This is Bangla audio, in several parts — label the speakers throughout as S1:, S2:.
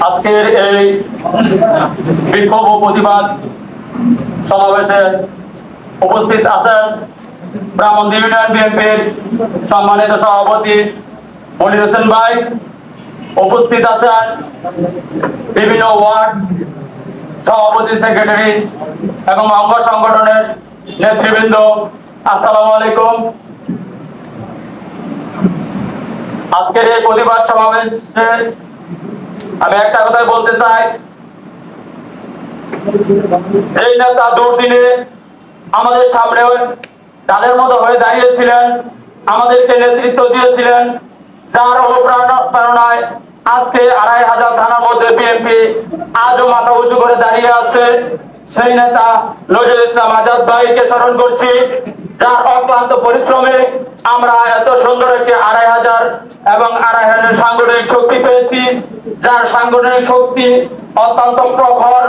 S1: আজকের এই বিক্ষোভ ও প্রতিবাদ সমাবেশে উপস্থিত আছেন ব্রাহ্মণদী ইউনিয়ন বিএনপির সম্মানিত সভাপতি মনির হোসেন ভাই, উপস্থিত আছেন বিভিন্ন ওয়ার্ড সভাপতি, সেক্রেটারি এবং অঙ্গ সংগঠনের নেতৃবৃন্দ। আসসালামু আলাইকুম। আজকের এই প্রতিবাদ সমাবেশে আমি একটা কথা বলতে চাই, এই নেতা দুর্দিনে আমাদের সামনে ডালের মতো হয়ে দাঁড়িয়েছিলেন, আমাদেরকে নেতৃত্ব দিয়েছিলেন, যার অনুপ্রেরণায় আজকে ২৫০০ থানার মধ্যে বিএনপি আজও মাথা উঁচু করে দাঁড়িয়ে আছে। সেই নেতা নজরুল ইসলাম আজাদ ভাইকে স্মরণ করছি, যার অক্লান্ত পরিশ্রমে আমরা এত সুন্দর একটি ২৫০০ এবং ২৫০০ সাংগঠনিক শক্তি পেয়েছি, যার সাংগঠনিক শক্তি অত্যন্ত প্রখর।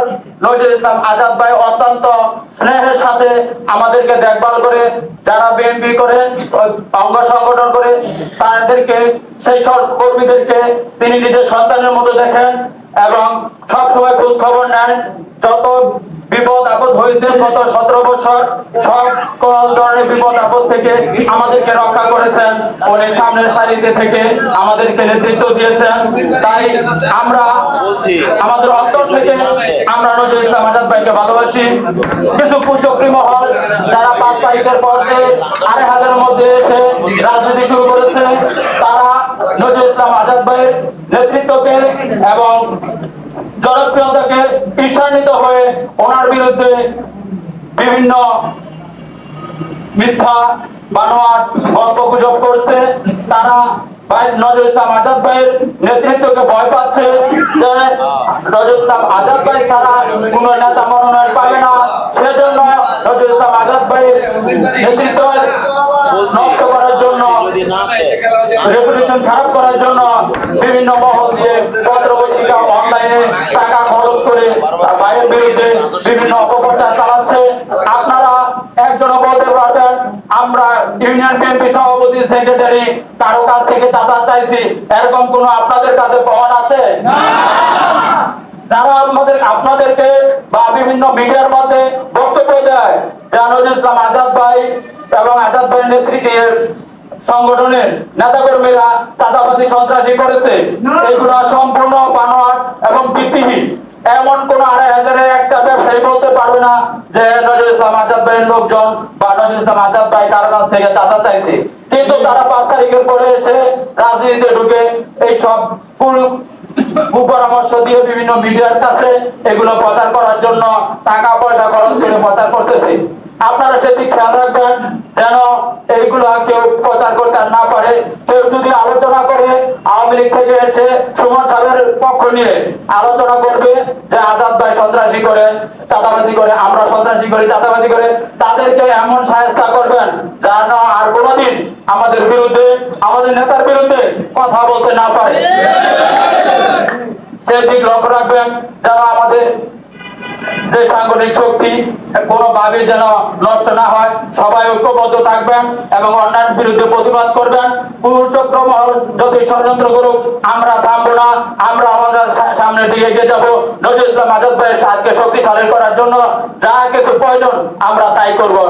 S1: নজরুল ইসলাম আজাদ ভাই অত্যন্ত স্নেহের সাথে আমাদেরকে দেখভাল করে, যারা বিএনপি করে অঙ্গ সংগঠন করে তাদেরকে, সেই সব কর্মীদেরকে তিনি নিজের সন্তানের মতো দেখেন এবং সবসময় খোঁজ খবর নেন। যত বিপদ আপদ হয়েছে গত ১৭ বছর, সকল ধরনের বিপদ আপদ থেকে আমাদেরকে রক্ষা করেছেন, উনি সামনের সারিতে থেকে আমাদেরকে নেতৃত্ব দিয়েছেন। তাই আমরা আমাদের অন্তর থেকে আমরা নজরুল ইসলাম আজাদ ভাইকে ভালোবাসি। কিছু কুচক্রী মহল যারা ৫ তারিখের পর ২৫০০-এর মধ্যে এসে রাজনীতি শুরু করেছে, তারা নজরুল ইসলাম আজাদ ভাইয়ের নেতৃত্বকে এবং জনপ্রিয়তাকে ঈর্ষান্বিত হয়ে ওনার বিরুদ্ধে বিভিন্ন মিথ্যা বানোয়াট গল্প গুজব করছে। তারা নজরুল ইসলাম আজাদ ভাইয়ের নেতৃত্বকে ভয় পাচ্ছে যে নজরুল ইসলাম আজাদ ভাই ছাড়া কোন নেতা মনোনয়ন পাবে না। সেজন্য নজরুল ইসলাম আজাদ ভাইয়ের নেতৃত্ব নষ্ট করার জন্য, রেপুটেশন খারাপ করার জন্য বিভিন্ন মহল দিয়ে পত্র পত্রিকা অনলাইনে টাকা খরচ করে ভাইয়ের বিরুদ্ধে বিভিন্ন অপপ্রচার চালাচ্ছে। আপনারা একজনও বলতে পারবেন আমরা ইউনিয়ন বিএনপি সভাপতি, সেক্রেটারি কারো কাছ থেকে চাঁদা চাইছি, এরকম কোন আপনাদের কাছে প্রমাণ আছে? যারা আপনাদেরকে বা বিভিন্ন মিডিয়ার মধ্যে বক্তব্য দেয় যে নজরুল ইসলাম আজাদ ভাই এবং আজাদ ভাইয়ের নেতৃত্বে সংগঠনের নেতাকর্মীরা চাঁদাবাজি সন্ত্রাসী করেছে, এগুলো সম্পূর্ণ বানোয়াট এবং ভিত্তিহীন। এমন কোন ২৫০০-এর একটা ব্যবসায়ী বলতে পারবে না যে নজরুল ইসলাম আজাদ ভাইয়ের লোকজন বা নজরুল ইসলাম আজাদ ভাই কারো কাছ থেকে চাঁদা চাইছে। কিন্তু তারা ৫ তারিখের পরে এসে রাজনীতিতে ঢুকে এইসব কুপরামর্শ দিয়ে বিভিন্ন মিডিয়ার কাছে এগুলো প্রচার করার জন্য টাকা পয়সা খরচ করে প্রচার করতেছে। আপনারা সেটি খেয়াল রাখবেন যেন এইগুলো কেউ প্রচার করতে না পারে। কেউ যদি আলোচনা করে, আওয়ামী লীগ থেকে এসে সুমন সাহেবের পক্ষ নিয়ে আলোচনা করবে যে আজাদ ভাই সন্ত্রাসী করে, চাঁদাবাজি করে, আমরা সন্ত্রাসী করি, চাঁদাবাজি করে, তাদেরকে এমন শায়েস্তা করবেন যেন আর কোনোদিন আমাদের বিরুদ্ধে, আমাদের নেতার বিরুদ্ধে কথা বলতে না পারে। সেদিক লক্ষ্য রাখবেন যেন আমাদের যে সাংগঠনিক শক্তি কোনোভাবে যেন নষ্ট না হয়। সবাই ঐক্যবদ্ধ থাকবেন এবং অন্যায়ের বিরুদ্ধে প্রতিবাদ করবেন। কুচক্র মহল যদি ষড়যন্ত্র করুক, আমরা থামবো না, আমরা আমাদের সামনের দিকে এগিয়ে যাবো। নজরুল ইসলাম আজাদ ভাইয়ের সাথে শক্তিশালী করার জন্য যা কিছু প্রয়োজন আমরা তাই করবো।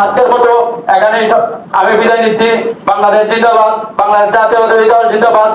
S1: আজকের মতো এখানেই আমি বিদায় নিচ্ছি। বাংলাদেশ জিন্দাবাদ, বাংলাদেশ জাতীয়তাবাদী দল জিন্দাবাদ।